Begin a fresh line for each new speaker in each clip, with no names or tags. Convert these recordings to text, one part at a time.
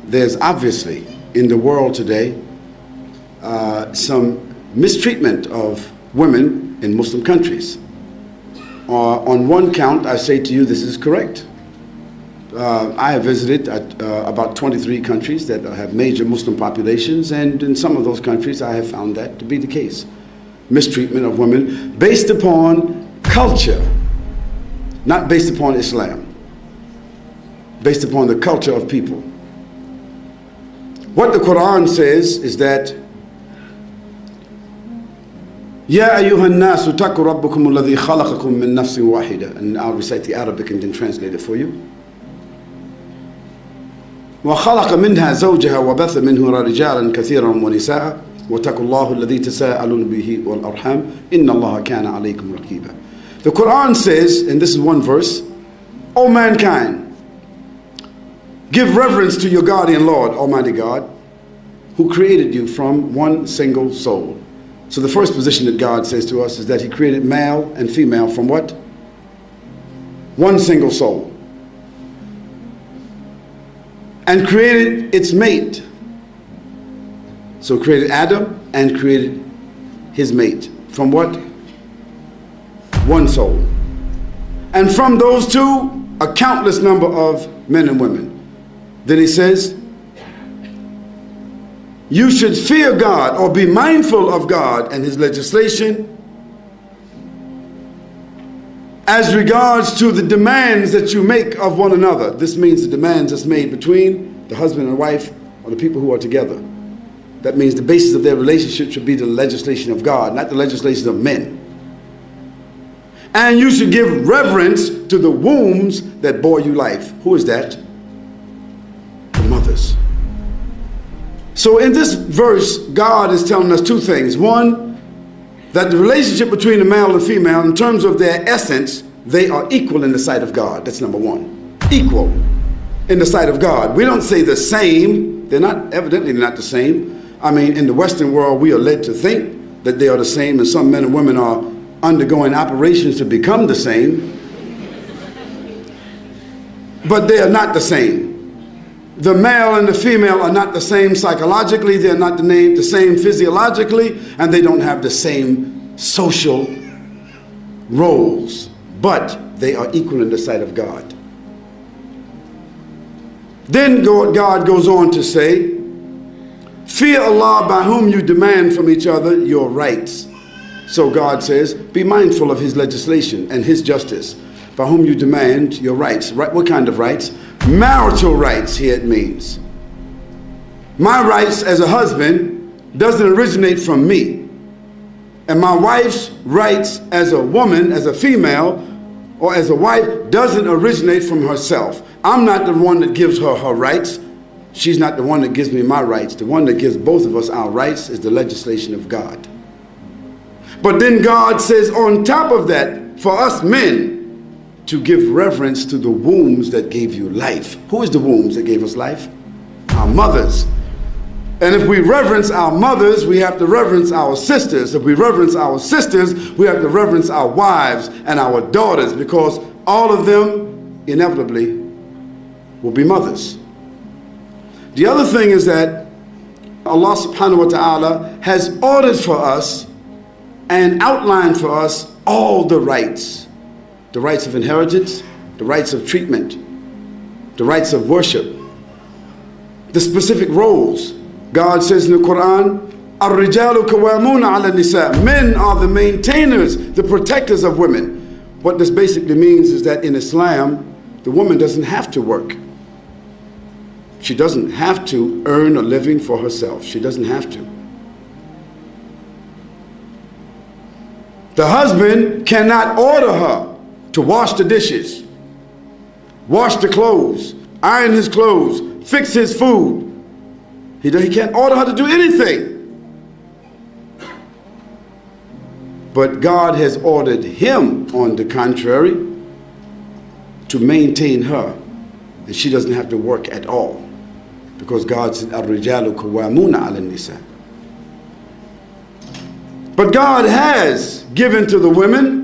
there's obviously in the world today some mistreatment of women in Muslim countries. On one count, I say to you, this is correct. I have visited about 23 countries that have major Muslim populations, and in some of those countries I have found that to be the case. Mistreatment of women based upon culture, not based upon Islam, based upon the culture of people. What the Quran says is that Ya ayyuhan nasu taqu rabbakum alladhi khalaqakum min nafsin wahida, and I'll recite the Arabic and then translate it for you. وخلق منها زوجها وبث منهما رجالا كثيرا ونساء واتقوا الله الذي تساءلون به والأرحام إن الله كان عليكم رقيبا. The Quran says, and this is one verse, O mankind, give reverence to your guardian Lord, Almighty God, who created you from one single soul. So the first position that God says to us is that He created male and female from what? One single soul. And created its mate. So created Adam and created his mate. From what? One soul. And from those two, a countless number of men and women. Then He says, you should fear God or be mindful of God and His legislation as regards to the demands that you make of one another. This means the demands that's made between the husband and wife or the people who are together. That means the basis of their relationship should be the legislation of God, not the legislation of men. And you should give reverence to the wombs that bore you life. Who is that? The mothers. So in this verse, God is telling us two things. One, that the relationship between the male and female, in terms of their essence, they are equal in the sight of God. That's number one. Equal in the sight of God. We don't say the same. They're not, evidently not the same. I mean, in the Western world, we are led to think that they are the same, and some men and women are undergoing operations to become the same. But they are not the same. The male and the female are not the same psychologically, they're not the same physiologically, and they don't have the same social roles, but they are equal in the sight of God. Then God goes on to say, fear Allah by whom you demand from each other your rights. So God says, be mindful of His legislation and His justice, by whom you demand your rights. What kind of rights? Marital rights, here it means. My rights as a husband doesn't originate from me. And my wife's rights as a woman, as a female, or as a wife, doesn't originate from herself. I'm not the one that gives her her rights. She's not the one that gives me my rights. The one that gives both of us our rights is the legislation of God. But then God says on top of that, for us men, to give reverence to the wombs that gave you life. Who is the wombs that gave us life? Our mothers. And if we reverence our mothers, we have to reverence our sisters. If we reverence our sisters, we have to reverence our wives and our daughters, because all of them inevitably will be mothers. The other thing is that Allah subhanahu wa ta'ala has ordered for us and outlined for us all the rights. The rights of inheritance, the rights of treatment, the rights of worship, the specific roles. God says in the Quran, الرجال قوامون على النساء. Men are the maintainers, the protectors of women. What this basically means is that in Islam, the woman doesn't have to work. She doesn't have to earn a living for herself. She doesn't have to. The husband cannot order her to wash the dishes, wash the clothes, iron his clothes, fix his food. He can't order her to do anything. But God has ordered him, on the contrary, to maintain her. And she doesn't have to work at all. Because God said, الرجال قوامون على النساء. But God has given to the women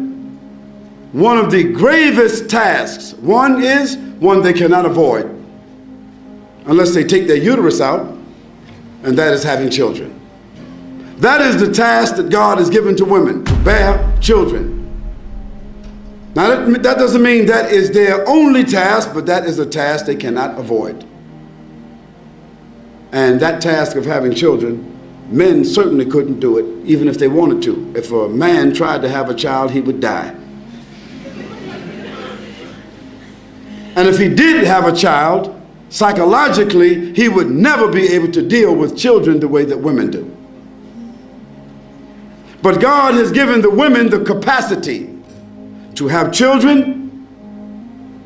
one of the gravest tasks. One is one they cannot avoid. unless they take their uterus out, and that is having children. That is the task that God has given to women, to bear children. Now that doesn't mean that is their only task, but that is a task they cannot avoid. And that task of having children, men certainly couldn't do it, even if they wanted to. If a man tried to have a child, he would die. And if he did have a child, psychologically, he would never be able to deal with children the way that women do. But God has given the women the capacity to have children,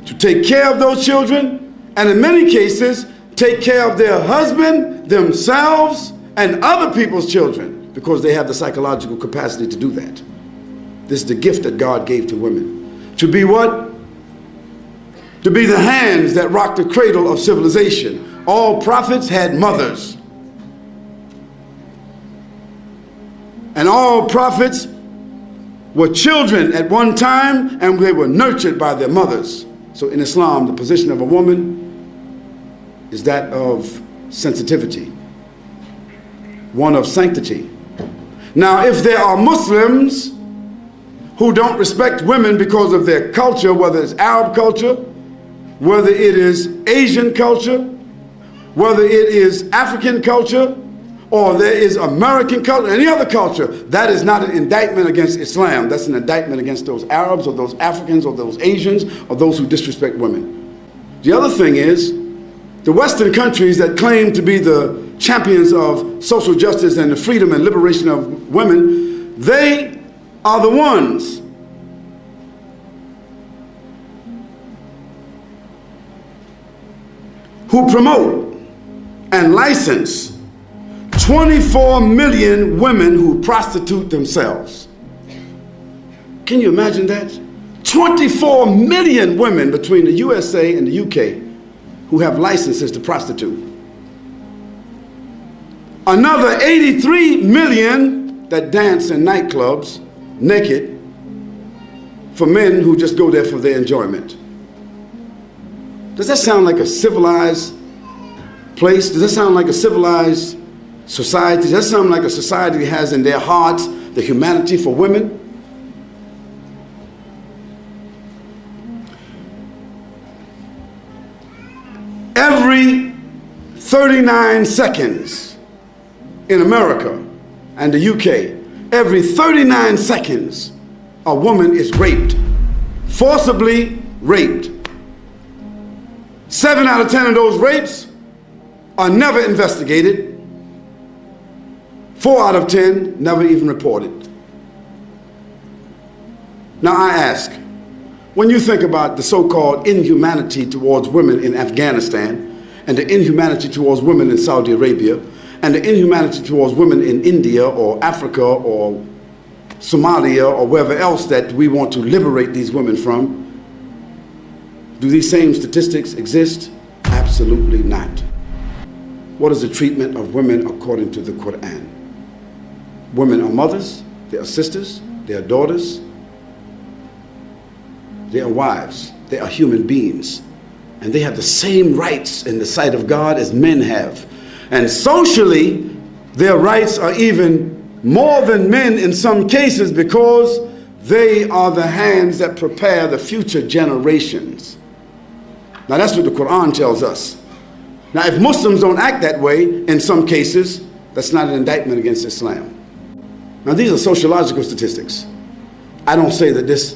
to take care of those children, and in many cases, take care of their husband, themselves, and other people's children, because they have the psychological capacity to do that. This is the gift that God gave to women. To be what? To be the hands that rock the cradle of civilization. All prophets had mothers. And all prophets were children at one time, and they were nurtured by their mothers. So in Islam, the position of a woman is that of sensitivity, one of sanctity. Now, if there are Muslims who don't respect women because of their culture, whether it's Arab culture, whether it is Asian culture, whether it is African culture, or there is American culture, any other culture, that is not an indictment against Islam. That's an indictment against those Arabs or those Africans or those Asians or those who disrespect women. The other thing is, the Western countries that claim to be the champions of social justice and the freedom and liberation of women, they are the ones who promote and license 24 million women who prostitute themselves. Can you imagine that? 24 million women between the USA and the UK who have licenses to prostitute. Another 83 million that dance in nightclubs naked for men who just go there for their enjoyment. Does that sound like a civilized place? Does that sound like a civilized society? Does that sound like a society that has in their hearts the humanity for women? Every 39 seconds in America and the UK, every 39 seconds a woman is raped, forcibly raped. 7 out of 10 of those rapes are never investigated. 4 out of 10 never even reported. Now I ask, when you think about the so-called inhumanity towards women in Afghanistan, and the inhumanity towards women in Saudi Arabia, and the inhumanity towards women in India or Africa or Somalia or wherever else that we want to liberate these women from, do these same statistics exist? Absolutely not. What is the treatment of women according to the Quran? Women are mothers, they are sisters, they are daughters, they are wives, they are human beings. And they have the same rights in the sight of God as men have. And socially, their rights are even more than men in some cases, because they are the hands that prepare the future generations. Now that's what the Quran tells us. Now if Muslims don't act that way in some cases, that's not an indictment against Islam. Now these are sociological statistics. I don't say that this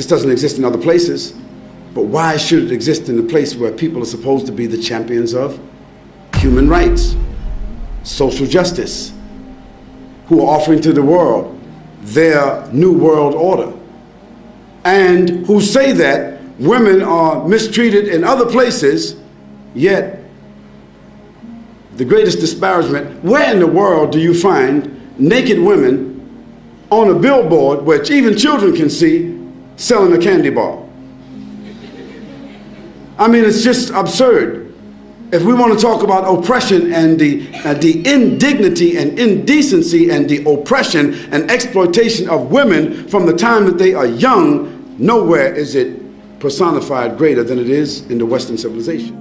doesn't exist in other places, but why should it exist in a place where people are supposed to be the champions of human rights, social justice, who are offering to the world their new world order, and who say that women are mistreated in other places, yet the greatest disparagement, where in the world do you find naked women on a billboard, which even children can see, selling a candy bar? I mean, it's just absurd. If we want to talk about oppression and the indignity and indecency and the oppression and exploitation of women from the time that they are young, nowhere is it personified greater than it is in the Western civilization.